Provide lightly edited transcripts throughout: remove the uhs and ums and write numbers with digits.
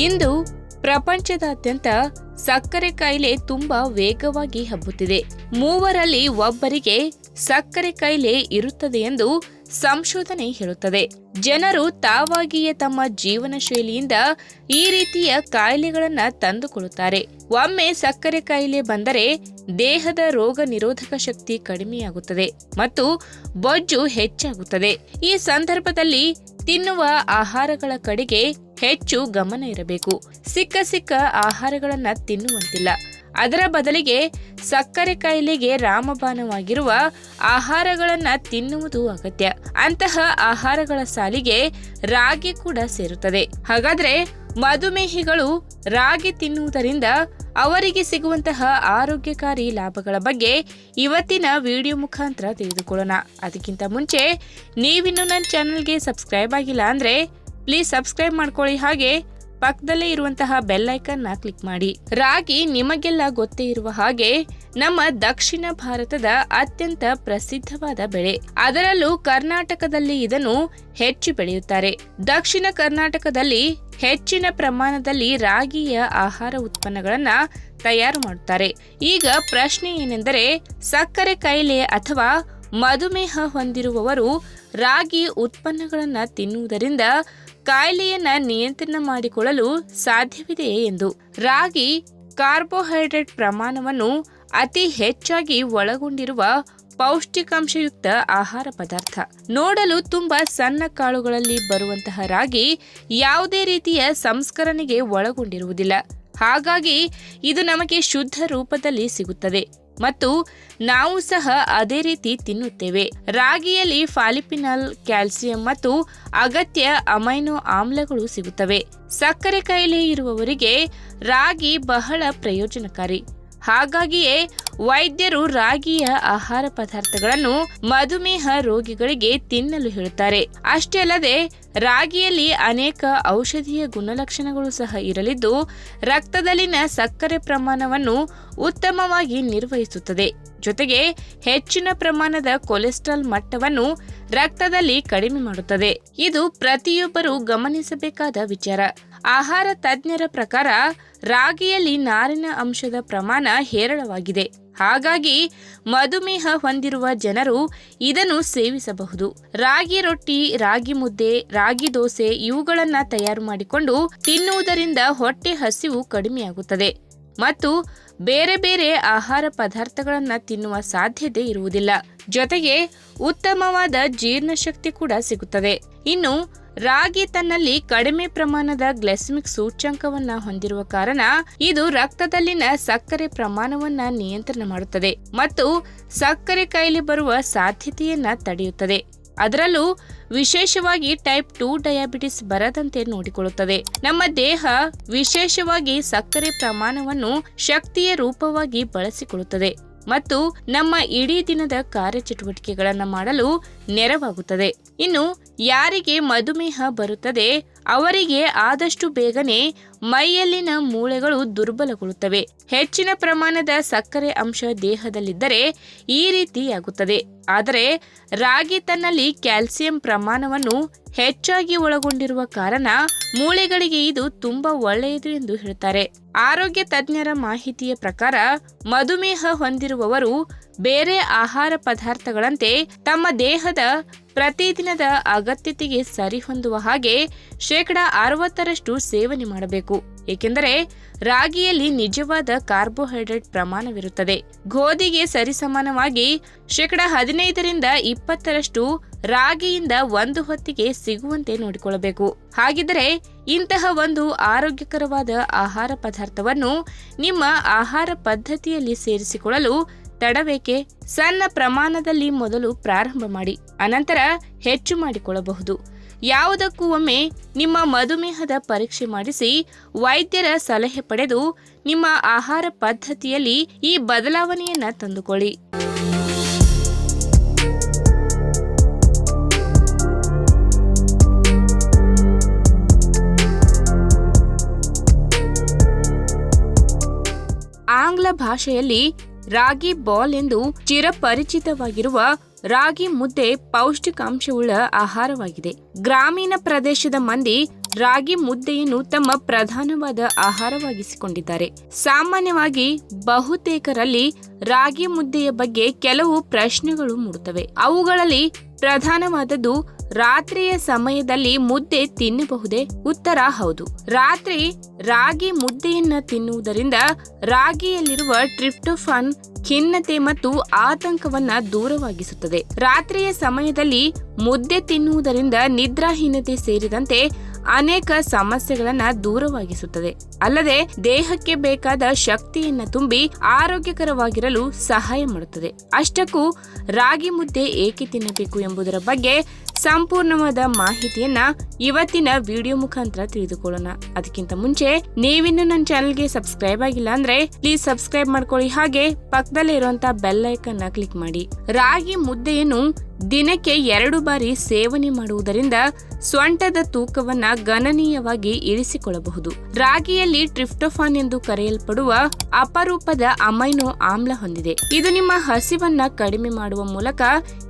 ಇಂದು ಪ್ರಪಂಚದಾದ್ಯಂತ ಸಕ್ಕರೆ ಕಾಯಿಲೆ ತುಂಬಾ ವೇಗವಾಗಿ ಹಬ್ಬುತ್ತಿದೆ. 3ರಲ್ಲಿ ಒಬ್ಬರಿಗೆ ಸಕ್ಕರೆ ಕಾಯಿಲೆ ಇರುತ್ತದೆ ಎಂದು ಸಂಶೋಧನೆ ಹೇಳುತ್ತದೆ. ಜನರು ತಾವಾಗಿಯೇ ತಮ್ಮ ಜೀವನ ಶೈಲಿಯಿಂದ ಈ ರೀತಿಯ ಕಾಯಿಲೆಗಳನ್ನ ತಂದುಕೊಳ್ಳುತ್ತಾರೆ. ಒಮ್ಮೆ ಸಕ್ಕರೆ ಕಾಯಿಲೆ ಬಂದರೆ ದೇಹದ ರೋಗ ನಿರೋಧಕ ಶಕ್ತಿ ಕಡಿಮೆಯಾಗುತ್ತದೆ ಮತ್ತು ಬೊಜ್ಜು ಹೆಚ್ಚಾಗುತ್ತದೆ. ಈ ಸಂದರ್ಭದಲ್ಲಿ ತಿನ್ನುವ ಆಹಾರಗಳ ಕಡೆಗೆ ಹೆಚ್ಚು ಗಮನ ಇರಬೇಕು. ಸಿಕ್ಕ ಆಹಾರಗಳನ್ನ ತಿನ್ನುವಂತಿಲ್ಲ. ಅದರ ಬದಲಿಗೆ ಸಕ್ಕರೆ ಕಾಯಿಲೆಗೆ ರಾಮಬಾಣವಾಗಿರುವ ಆಹಾರಗಳನ್ನ ತಿನ್ನುವುದು ಅಗತ್ಯ. ಅಂತಹ ಆಹಾರಗಳ ಸಾಲಿಗೆ ರಾಗಿ ಕೂಡ ಸೇರುತ್ತದೆ. ಹಾಗಾದ್ರೆ ಮಧುಮೇಹಿಗಳು ರಾಗಿ ತಿನ್ನುವುದರಿಂದ ಅವರಿಗೆ ಸಿಗುವಂತಹ ಆರೋಗ್ಯಕಾರಿ ಲಾಭಗಳ ಬಗ್ಗೆ ಇವತ್ತಿನ ವಿಡಿಯೋ ಮುಖಾಂತರ ತಿಳಿದುಕೊಳ್ಳೋಣ. ಅದಕ್ಕಿಂತ ಮುಂಚೆ ನೀವಿನ್ನು ನನ್ನ ಚಾನಲ್ಗೆ ಸಬ್ಸ್ಕ್ರೈಬ್ ಆಗಿಲ್ಲ ಅಂದ್ರೆ ಪ್ಲೀಸ್ ಸಬ್ಸ್ಕ್ರೈಬ್ ಮಾಡ್ಕೊಳ್ಳಿ. ಹಾಗೆ ಪಕ್ಕದಲ್ಲೇ ಇರುವಂತಹ ಬೆಲ್ ಐಕನ್ ನ ಕ್ಲಿಕ್ ಮಾಡಿ. ರಾಗಿ ನಿಮಗೆಲ್ಲ ಗೊತ್ತೇ ಇರುವ ಹಾಗೆ ನಮ್ಮ ದಕ್ಷಿಣ ಭಾರತದ ಅತ್ಯಂತ ಪ್ರಸಿದ್ಧವಾದ ಬೆಳೆ. ಅದರಲ್ಲೂ ಕರ್ನಾಟಕದಲ್ಲಿ ಇದನ್ನು ಹೆಚ್ಚು ಬೆಳೆಯುತ್ತಾರೆ. ದಕ್ಷಿಣ ಕರ್ನಾಟಕದಲ್ಲಿ ಹೆಚ್ಚಿನ ಪ್ರಮಾಣದಲ್ಲಿ ರಾಗಿಯ ಆಹಾರ ಉತ್ಪನ್ನಗಳನ್ನ ತಯಾರು ಮಾಡುತ್ತಾರೆ. ಈಗ ಪ್ರಶ್ನೆ ಏನೆಂದರೆ, ಸಕ್ಕರೆ ಕಾಯಿಲೆ ಅಥವಾ ಮಧುಮೇಹ ಹೊಂದಿರುವವರು ರಾಗಿ ಉತ್ಪನ್ನಗಳನ್ನ ತಿನ್ನುವುದರಿಂದ ಕಾಯಿಲೆಯನ್ನ ನಿಯಂತ್ರಣ ಮಾಡಿಕೊಳ್ಳಲು ಸಾಧ್ಯವಿದೆಯೇ ಎಂದು. ರಾಗಿ ಕಾರ್ಬೋಹೈಡ್ರೇಟ್ ಪ್ರಮಾಣವನ್ನು ಅತಿ ಹೆಚ್ಚಾಗಿ ಒಳಗೊಂಡಿರುವ ಪೌಷ್ಟಿಕಾಂಶಯುಕ್ತ ಆಹಾರ ಪದಾರ್ಥ. ನೋಡಲು ತುಂಬಾ ಸಣ್ಣ ಕಾಳುಗಳಲ್ಲಿ ಬರುವಂತಹ ರಾಗಿ ಯಾವುದೇ ರೀತಿಯ ಸಂಸ್ಕರಣೆಗೆ ಒಳಗೊಂಡಿರುವುದಿಲ್ಲ. ಹಾಗಾಗಿ ಇದು ನಮಗೆ ಶುದ್ಧ ರೂಪದಲ್ಲಿ ಸಿಗುತ್ತದೆ ಮತ್ತು ನಾವು ಸಹ ಅದೇ ರೀತಿ ತಿನ್ನುತ್ತೇವೆ. ರಾಗಿಯಲ್ಲಿ ಫಾಲಿಫಿನಾಲ್, ಕ್ಯಾಲ್ಸಿಯಂ ಮತ್ತು ಅಗತ್ಯ ಅಮೈನೋ ಆಮ್ಲಗಳು ಸಿಗುತ್ತವೆ. ಸಕ್ಕರೆ ಕಾಯಿಲೆ ಇರುವವರಿಗೆ ರಾಗಿ ಬಹಳ ಪ್ರಯೋಜನಕಾರಿ. ಹಾಗಾಗಿಯೇ ವೈದ್ಯರು ರಾಗಿಯ ಆಹಾರ ಪದಾರ್ಥಗಳನ್ನು ಮಧುಮೇಹ ರೋಗಿಗಳಿಗೆ ತಿನ್ನಲು ಹೇಳುತ್ತಾರೆ. ಅಷ್ಟೇ ಅಲ್ಲದೆ ರಾಗಿಯಲ್ಲಿ ಅನೇಕ ಔಷಧೀಯ ಗುಣಲಕ್ಷಣಗಳು ಸಹ ಇರಲಿದ್ದು ರಕ್ತದಲ್ಲಿನ ಸಕ್ಕರೆ ಪ್ರಮಾಣವನ್ನು ಉತ್ತಮವಾಗಿ ನಿರ್ವಹಿಸುತ್ತದೆ. ಜೊತೆಗೆ ಹೆಚ್ಚಿನ ಪ್ರಮಾಣದ ಕೊಲೆಸ್ಟ್ರಾಲ್ ಮಟ್ಟವನ್ನು ರಕ್ತದಲ್ಲಿ ಕಡಿಮೆ ಮಾಡುತ್ತದೆ. ಇದು ಪ್ರತಿಯೊಬ್ಬರು ಗಮನಿಸಬೇಕಾದ ವಿಚಾರ. ಆಹಾರ ತಜ್ಞರ ಪ್ರಕಾರ ರಾಗಿಯಲ್ಲಿ ನಾರಿನ ಅಂಶದ ಪ್ರಮಾಣ ಹೇರಳವಾಗಿದೆ. ಹಾಗಾಗಿ ಮಧುಮೇಹ ಹೊಂದಿರುವ ಜನರು ಇದನ್ನು ಸೇವಿಸಬಹುದು. ರಾಗಿ ರೊಟ್ಟಿ, ರಾಗಿ ಮುದ್ದೆ, ರಾಗಿ ದೋಸೆ ಇವುಗಳನ್ನ ತಯಾರು ಮಾಡಿಕೊಂಡು ತಿನ್ನುವುದರಿಂದ ಹೊಟ್ಟೆ ಹಸಿವು ಕಡಿಮೆಯಾಗುತ್ತದೆ ಮತ್ತು ಬೇರೆ ಬೇರೆ ಆಹಾರ ಪದಾರ್ಥಗಳನ್ನ ತಿನ್ನುವ ಸಾಧ್ಯತೆ ಇರುವುದಿಲ್ಲ. ಜೊತೆಗೆ ಉತ್ತಮವಾದ ಜೀರ್ಣಶಕ್ತಿ ಕೂಡ ಸಿಗುತ್ತದೆ. ಇನ್ನು ರಾಗಿ ತನ್ನಲ್ಲಿ ಕಡಿಮೆ ಪ್ರಮಾಣದ ಗ್ಲೈಸೆಮಿಕ್ ಸೂಚ್ಯಂಕವನ್ನ ಹೊಂದಿರುವ ಕಾರಣ ಇದು ರಕ್ತದಲ್ಲಿನ ಸಕ್ಕರೆ ಪ್ರಮಾಣವನ್ನ ನಿಯಂತ್ರಣ ಮಾಡುತ್ತದೆ ಮತ್ತು ಸಕ್ಕರೆ ಕಾಯಿಲೆ ಬರುವ ಸಾಧ್ಯತೆಯನ್ನ ತಡೆಯುತ್ತದೆ. ಅದರಲ್ಲೂ ವಿಶೇಷವಾಗಿ ಟೈಪ್ 2 ಡಯಾಬಿಟಿಸ್ ಬರದಂತೆ ನೋಡಿಕೊಳ್ಳುತ್ತದೆ. ನಮ್ಮ ದೇಹ ವಿಶೇಷವಾಗಿ ಸಕ್ಕರೆ ಪ್ರಮಾಣವನ್ನು ಶಕ್ತಿಯ ರೂಪವಾಗಿ ಬಳಸಿಕೊಳ್ಳುತ್ತದೆ ಮತ್ತು ನಮ್ಮ ಇಡೀ ದಿನದ ಕಾರ್ಯಚಟುವಟಿಕೆಗಳನ್ನು ಮಾಡಲು ನೆರವಾಗುತ್ತದೆ. ಇನ್ನು ಯಾರಿಗೆ ಮಧುಮೇಹ ಬರುತ್ತದೆ ಅವರಿಗೆ ಆದಷ್ಟು ಬೇಗನೆ ಮೈಯಲ್ಲಿನ ಮೂಳೆಗಳು ದುರ್ಬಲಗೊಳ್ಳುತ್ತವೆ. ಹೆಚ್ಚಿನ ಪ್ರಮಾಣದ ಸಕ್ಕರೆ ಅಂಶ ದೇಹದಲ್ಲಿದ್ದರೆ ಈ ರೀತಿಯಾಗುತ್ತದೆ. ಆದರೆ ರಾಗಿ ತನ್ನಲ್ಲಿ ಕ್ಯಾಲ್ಸಿಯಂ ಪ್ರಮಾಣವನ್ನು ಹೆಚ್ಚಾಗಿ ಒಳಗೊಂಡಿರುವ ಕಾರಣ ಮೂಳೆಗಳಿಗೆ ಇದು ತುಂಬಾ ಒಳ್ಳೆಯದು ಎಂದು ಹೇಳ್ತಾರೆ. ಆರೋಗ್ಯ ತಜ್ಞರ ಮಾಹಿತಿಯ ಪ್ರಕಾರ ಮಧುಮೇಹ ಹೊಂದಿರುವವರು ಬೇರೆ ಆಹಾರ ಪದಾರ್ಥಗಳಂತೆ ತಮ್ಮ ದೇಹದ ಪ್ರತಿದಿನದ ಅಗತ್ಯತೆಗೆ ಸರಿಹೊಂದುವ ಹಾಗೆ 60% ಸೇವನೆ ಮಾಡಬೇಕು. ಏಕೆಂದರೆ ರಾಗಿಯಲ್ಲಿ ನಿಜವಾದ ಕಾರ್ಬೋಹೈಡ್ರೇಟ್ ಪ್ರಮಾಣವಿರುತ್ತದೆ. ಗೋಧಿಗೆ ಸರಿಸಮಾನವಾಗಿ 15-20% ರಾಗಿಯಿಂದ ಒಂದು ಹೊತ್ತಿಗೆ ಸಿಗುವಂತೆ ನೋಡಿಕೊಳ್ಳಬೇಕು. ಹಾಗಿದ್ದರೆ ಇಂತಹ ಒಂದು ಆರೋಗ್ಯಕರವಾದ ಆಹಾರ ಪದಾರ್ಥವನ್ನು ನಿಮ್ಮ ಆಹಾರ ಪದ್ಧತಿಯಲ್ಲಿ ಸೇರಿಸಿಕೊಳ್ಳಲು ತಡವೇಕೆ? ಸಣ್ಣ ಪ್ರಮಾಣದಲ್ಲಿ ಮೊದಲು ಪ್ರಾರಂಭ ಮಾಡಿ, ಅನಂತರ ಹೆಚ್ಚು ಮಾಡಿಕೊಳ್ಳಬಹುದು. ಯಾವುದಕ್ಕೂ ಒಮ್ಮೆ ನಿಮ್ಮ ಮಧುಮೇಹದ ಪರೀಕ್ಷೆ ಮಾಡಿಸಿ ವೈದ್ಯರ ಸಲಹೆ ಪಡೆದು ನಿಮ್ಮ ಆಹಾರ ಪದ್ಧತಿಯಲ್ಲಿ ಈ ಬದಲಾವಣೆಯನ್ನ ತಂದುಕೊಳ್ಳಿ. ಆಂಗ್ಲ ಭಾಷೆಯಲ್ಲಿ ರಾಗಿ ಬಾಲ್ ಎಂದು ಚಿರಪರಿಚಿತವಾಗಿರುವ ರಾಗಿ ಮುದ್ದೆ ಪೌಷ್ಟಿಕಾಂಶವುಳ್ಳ ಆಹಾರವಾಗಿದೆ. ಗ್ರಾಮೀಣ ಪ್ರದೇಶದ ಮಂದಿ ರಾಗಿ ಮುದ್ದೆಯನ್ನು ತಮ್ಮ ಪ್ರಧಾನವಾದ ಆಹಾರವಾಗಿಸಿಕೊಂಡಿದ್ದಾರೆ. ಸಾಮಾನ್ಯವಾಗಿ ಬಹುತೇಕರಲ್ಲಿ ರಾಗಿ ಮುದ್ದೆಯ ಬಗ್ಗೆ ಕೆಲವು ಪ್ರಶ್ನೆಗಳು ಮೂಡುತ್ತವೆ. ಅವುಗಳಲ್ಲಿ ಪ್ರಧಾನವಾದದ್ದು, ರಾತ್ರಿಯ ಸಮಯದಲ್ಲಿ ಮುದ್ದೆ ತಿನ್ನಬಹುದೇ? ಉತ್ತರ ಹೌದು. ರಾತ್ರಿ ರಾಗಿ ಮುದ್ದೆಯನ್ನ ತಿನ್ನುವುದರಿಂದ ರಾಗಿಯಲ್ಲಿರುವ ಟ್ರಿಪ್ಟೋಫಾನ್ ಖಿನ್ನತೆ ಮತ್ತು ಆತಂಕವನ್ನ ದೂರವಾಗಿಸುತ್ತದೆ. ರಾತ್ರಿಯ ಸಮಯದಲ್ಲಿ ಮುದ್ದೆ ತಿನ್ನುವುದರಿಂದ ನಿದ್ರಾಹೀನತೆ ಸೇರಿದಂತೆ ಅನೇಕ ಸಮಸ್ಯೆಗಳನ್ನ ದೂರವಾಗಿಸುತ್ತದೆ. ಅಲ್ಲದೆ ದೇಹಕ್ಕೆ ಬೇಕಾದ ಶಕ್ತಿಯನ್ನ ತುಂಬಿ ಆರೋಗ್ಯಕರವಾಗಿರಲು ಸಹಾಯ ಮಾಡುತ್ತದೆ. ಅಷ್ಟಕ್ಕೂ ರಾಗಿ ಮುದ್ದೆ ಏಕೆ ತಿನ್ನಬೇಕು ಎಂಬುದರ ಬಗ್ಗೆ ಸಂಪೂರ್ಣವಾದ ಮಾಹಿತಿಯನ್ನ ಇವತ್ತಿನ ವಿಡಿಯೋ ಮುಖಾಂತರ ತಿಳಿದುಕೊಳ್ಳೋಣ. ಅದಕ್ಕಿಂತ ಮುಂಚೆ ನೀವಿನ್ನು ನನ್ನ ಚಾನೆಲ್ಗೆ ಸಬ್ಸ್ಕ್ರೈಬ್ ಆಗಿಲ್ಲ ಅಂದ್ರೆ ಪ್ಲೀಸ್ ಸಬ್ಸ್ಕ್ರೈಬ್ ಮಾಡ್ಕೊಳ್ಳಿ, ಹಾಗೆ ಪಕ್ಕದಲ್ಲೇ ಇರುವಂತಹ ಬೆಲ್ ಐಕನ್ ಕ್ಲಿಕ್ ಮಾಡಿ. ರಾಗಿ ಮುದ್ದೆಯನ್ನು ದಿನಕ್ಕೆ 2 ಬಾರಿ ಸೇವನೆ ಮಾಡುವುದರಿಂದ ಸೊಂಟದ ತೂಕವನ್ನ ಗಣನೀಯವಾಗಿ ಇಳಿಸಿಕೊಳ್ಳಬಹುದು. ರಾಗಿಯಲ್ಲಿ ಟ್ರಿಪ್ಟೋಫಾನ್ ಎಂದು ಕರೆಯಲ್ಪಡುವ ಅಪರೂಪದ ಅಮೈನೋ ಆಮ್ಲ ಹೊಂದಿದೆ. ಇದು ನಿಮ್ಮ ಹಸಿವನ್ನ ಕಡಿಮೆ ಮಾಡುವ ಮೂಲಕ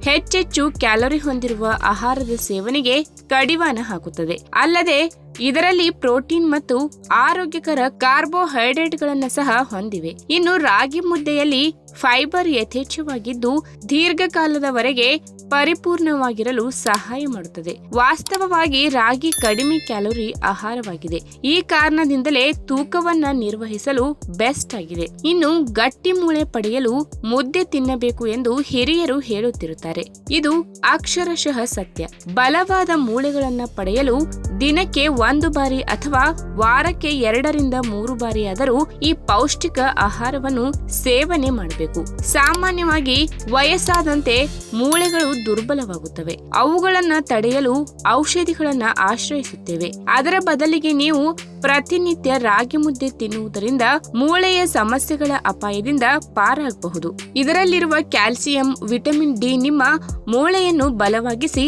ಹೆಚ್ಚೆಚ್ಚು ಕ್ಯಾಲೋರಿ ಹೊಂದಿರುವ ಆಹಾರದ ಸೇವನೆಗೆ ಕಡಿವಾಣ ಹಾಕುತ್ತದೆ. ಅಲ್ಲದೆ ಇದರಲ್ಲಿ ಪ್ರೋಟೀನ್ ಮತ್ತು ಆರೋಗ್ಯಕರ ಕಾರ್ಬೋಹೈಡ್ರೇಟ್ಗಳನ್ನ ಸಹ ಹೊಂದಿವೆ. ಇನ್ನು ರಾಗಿ ಮುದ್ದೆಯಲ್ಲಿ ಫೈಬರ್ ಯಥೇಚ್ಛವಾಗಿದ್ದು ದೀರ್ಘಕಾಲದವರೆಗೆ ಪರಿಪೂರ್ಣವಾಗಿರಲು ಸಹಾಯ ಮಾಡುತ್ತದೆ. ವಾಸ್ತವವಾಗಿ ರಾಗಿ ಕಡಿಮೆ ಕ್ಯಾಲೋರಿ ಆಹಾರವಾಗಿದೆ. ಈ ಕಾರಣದಿಂದಲೇ ತೂಕವನ್ನ ನಿರ್ವಹಿಸಲು ಬೆಸ್ಟ್ ಆಗಿದೆ. ಇನ್ನು ಗಟ್ಟಿ ಮೂಳೆ ಪಡೆಯಲು ಮುದ್ದೆ ತಿನ್ನಬೇಕು ಎಂದು ಹಿರಿಯರು ಹೇಳುತ್ತಿರುತ್ತಾರೆ. ಇದು ಅಕ್ಷರಶಃ ಸತ್ಯ. ಬಲವಾದ ಮೂಳೆಗಳನ್ನ ಪಡೆಯಲು ದಿನಕ್ಕೆ 1 ಬಾರಿ ಅಥವಾ ವಾರಕ್ಕೆ 2 ರಿಂದ 3 ಬಾರಿ ಆದರೂ ಈ ಪೌಷ್ಟಿಕ ಆಹಾರವನ್ನು ಸೇವನೆ ಮಾಡಬೇಕು. ಸಾಮಾನ್ಯವಾಗಿ ವಯಸ್ಸಾದಂತೆ ಮೂಳೆಗಳು ದುರ್ಬಲವಾಗುತ್ತವೆ. ಅವುಗಳನ್ನ ತಡೆಯಲು ಔಷಧಿಗಳನ್ನ ಆಶ್ರಯಿಸುತ್ತೇವೆ. ಅದರ ಬದಲಿಗೆ ನೀವು ಪ್ರತಿನಿತ್ಯ ರಾಗಿ ಮುದ್ದೆ ತಿನ್ನುವುದರಿಂದ ಮೂಳೆಯ ಸಮಸ್ಯೆಗಳ ಅಪಾಯದಿಂದ ಪಾರಾಗಬಹುದು. ಇದರಲ್ಲಿರುವ ಕ್ಯಾಲ್ಸಿಯಂ, ವಿಟಮಿನ್ ಡಿ ನಿಮ್ಮ ಮೂಳೆಯನ್ನು ಬಲವಾಗಿಸಿ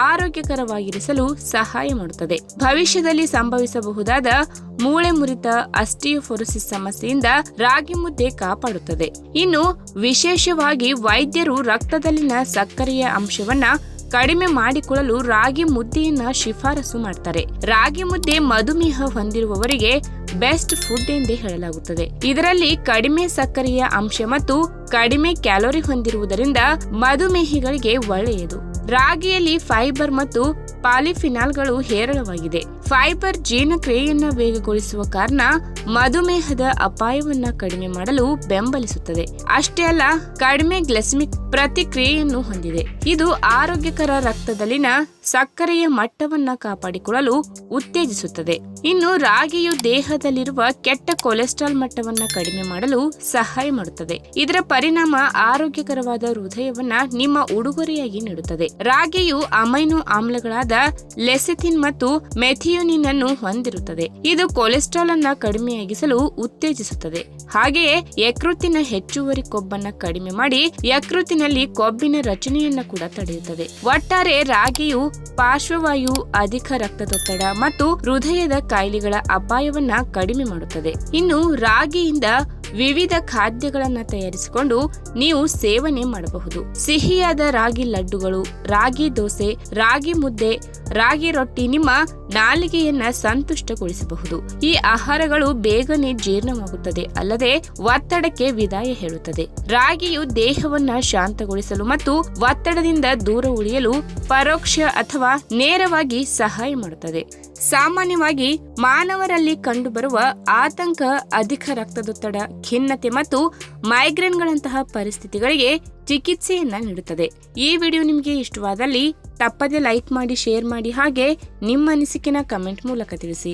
ಆರೋಗ್ಯಕರವಾಗಿರಿಸಲು ಸಹಾಯ ಮಾಡುತ್ತದೆ. ಭವಿಷ್ಯದಲ್ಲಿ ಸಂಭವಿಸಬಹುದಾದ ಮೂಳೆ ಮುರಿತ, ಆಸ್ಟಿಯೋಪೊರೋಸಿಸ್ ಸಮಸ್ಯೆಯಿಂದ ರಾಗಿ ಮುದ್ದೆ ಕಾಪಾಡುತ್ತದೆ. ಇನ್ನು ವಿಶೇಷವಾಗಿ ವೈದ್ಯರು ರಕ್ತದಲ್ಲಿನ ಸಕ್ಕರೆಯ ಅಂಶವನ್ನ ಕಡಿಮೆ ಮಾಡಿಕೊಳ್ಳಲು ರಾಗಿ ಮುದ್ದೆಯನ್ನ ಶಿಫಾರಸು ಮಾಡ್ತಾರೆ. ರಾಗಿ ಮುದ್ದೆ ಮಧುಮೇಹ ಹೊಂದಿರುವವರಿಗೆ ಬೆಸ್ಟ್ ಫುಡ್ ಎಂದೇ ಹೇಳಲಾಗುತ್ತದೆ. ಇದರಲ್ಲಿ ಕಡಿಮೆ ಸಕ್ಕರೆಯ ಅಂಶ ಮತ್ತು ಕಡಿಮೆ ಕ್ಯಾಲೋರಿ ಹೊಂದಿರುವುದರಿಂದ ಮಧುಮೇಹಿಗಳಿಗೆ ಒಳ್ಳೆಯದು. ರಾಗಿಯಲ್ಲಿ ಫೈಬರ್ ಮತ್ತು ಪಾಲಿಫಿನಾಲ್ಗಳು ಹೇರಳವಾಗಿದೆ. ಫೈಬರ್ ಜೀರ್ಣಕ್ರಿಯೆಯನ್ನ ವೇಗಗೊಳಿಸುವ ಕಾರಣ ಮಧುಮೇಹದ ಅಪಾಯವನ್ನ ಕಡಿಮೆ ಮಾಡಲು ಬೆಂಬಲಿಸುತ್ತದೆ. ಅಷ್ಟೇ ಅಲ್ಲ, ಕಡಿಮೆ ಗ್ಲೈಸೆಮಿಕ್ ಪ್ರತಿಕ್ರಿಯೆಯನ್ನು ಹೊಂದಿದೆ. ಇದು ಆರೋಗ್ಯಕರ ರಕ್ತದಲ್ಲಿನ ಸಕ್ಕರೆಯ ಮಟ್ಟವನ್ನ ಕಾಪಾಡಿಕೊಳ್ಳಲು ಉತ್ತೇಜಿಸುತ್ತದೆ. ಇನ್ನು ರಾಗಿಯು ದೇಹದಲ್ಲಿರುವ ಕೆಟ್ಟ ಕೊಲೆಸ್ಟ್ರಾಲ್ ಮಟ್ಟವನ್ನ ಕಡಿಮೆ ಮಾಡಲು ಸಹಾಯ ಮಾಡುತ್ತದೆ. ಇದರ ಪರಿಣಾಮ ಆರೋಗ್ಯಕರವಾದ ಹೃದಯವನ್ನ ನಿಮ್ಮ ಉಡುಗೊರೆಯಾಗಿ ನೀಡುತ್ತದೆ. ರಾಗಿಯು ಅಮೈನೋ ಆಮ್ಲಗಳಾದ ಲೆಸಿಥಿನ್ ಮತ್ತು ಮೆಥಿಯೋನಿನ್ ಅನ್ನು ಹೊಂದಿರುತ್ತದೆ. ಇದು ಕೊಲೆಸ್ಟ್ರಾಲ್ ಅನ್ನ ಕಡಿಮೆಯಾಗಿಸಲು ಉತ್ತೇಜಿಸುತ್ತದೆ. ಹಾಗೆಯೇ ಯಕೃತ್ತಿನ ಹೆಚ್ಚುವರಿ ಕೊಬ್ಬನ್ನ ಕಡಿಮೆ ಮಾಡಿ ಯಕೃತ್ತಿನಲ್ಲಿ ಕೊಬ್ಬಿನ ರಚನೆಯನ್ನ ಕೂಡ ತಡೆಯುತ್ತದೆ. ಒಟ್ಟಾರೆ ರಾಗಿಯು ಪಾರ್ಶ್ವವಾಯು, ಅಧಿಕ ರಕ್ತದೊತ್ತಡ ಮತ್ತು ಹೃದಯದ ಕಾಯಿಲೆಗಳ ಅಪಾಯವನ್ನ ಕಡಿಮೆ ಮಾಡುತ್ತದೆ. ಇನ್ನು ರಾಗಿಯಿಂದ ವಿವಿಧ ಖಾದ್ಯಗಳನ್ನ ತಯಾರಿಸಿಕೊಂಡು ನೀವು ಸೇವನೆ ಮಾಡಬಹುದು. ಸಿಹಿಯಾದ ರಾಗಿ ಲಡ್ಡುಗಳು, ರಾಗಿ ದೋಸೆ, ರಾಗಿ ಮುದ್ದೆ, ರಾಗಿ ರೊಟ್ಟಿ ನಿಮ್ಮ ನಾಲಿಗೆಯನ್ನ ಸಂತುಷ್ಟಗೊಳಿಸಬಹುದು. ಈ ಆಹಾರಗಳು ಬೇಗನೆ ಜೀರ್ಣವಾಗುತ್ತದೆ, ಅಲ್ಲದೆ ಒತ್ತಡಕ್ಕೆ ವಿದಾಯ ಹೇಳುತ್ತದೆ. ರಾಗಿಯು ದೇಹವನ್ನ ಶಾಂತಗೊಳಿಸಲು ಮತ್ತು ಒತ್ತಡದಿಂದ ದೂರ ಉಳಿಯಲು ಪರೋಕ್ಷ ಅಥವಾ ನೇರವಾಗಿ ಸಹಾಯ ಮಾಡುತ್ತದೆ. ಸಾಮಾನ್ಯವಾಗಿ ಮಾನವರಲ್ಲಿ ಕಂಡುಬರುವ ಆತಂಕ, ಅಧಿಕ ರಕ್ತದೊತ್ತಡ, ಖಿನ್ನತೆ ಮತ್ತು ಮೈಗ್ರೇನ್ಗಳಂತಹ ಪರಿಸ್ಥಿತಿಗಳಿಗೆ ಚಿಕಿತ್ಸೆಯನ್ನ ನೀಡುತ್ತದೆ. ಈ ವಿಡಿಯೋ ನಿಮಗೆ ಇಷ್ಟವಾದಲ್ಲಿ ತಪ್ಪದೆ ಲೈಕ್ ಮಾಡಿ, ಶೇರ್ ಮಾಡಿ, ಹಾಗೆ ನಿಮ್ಮ ಅನಿಸಿಕೆನ ಕಮೆಂಟ್ ಮೂಲಕ ತಿಳಿಸಿ.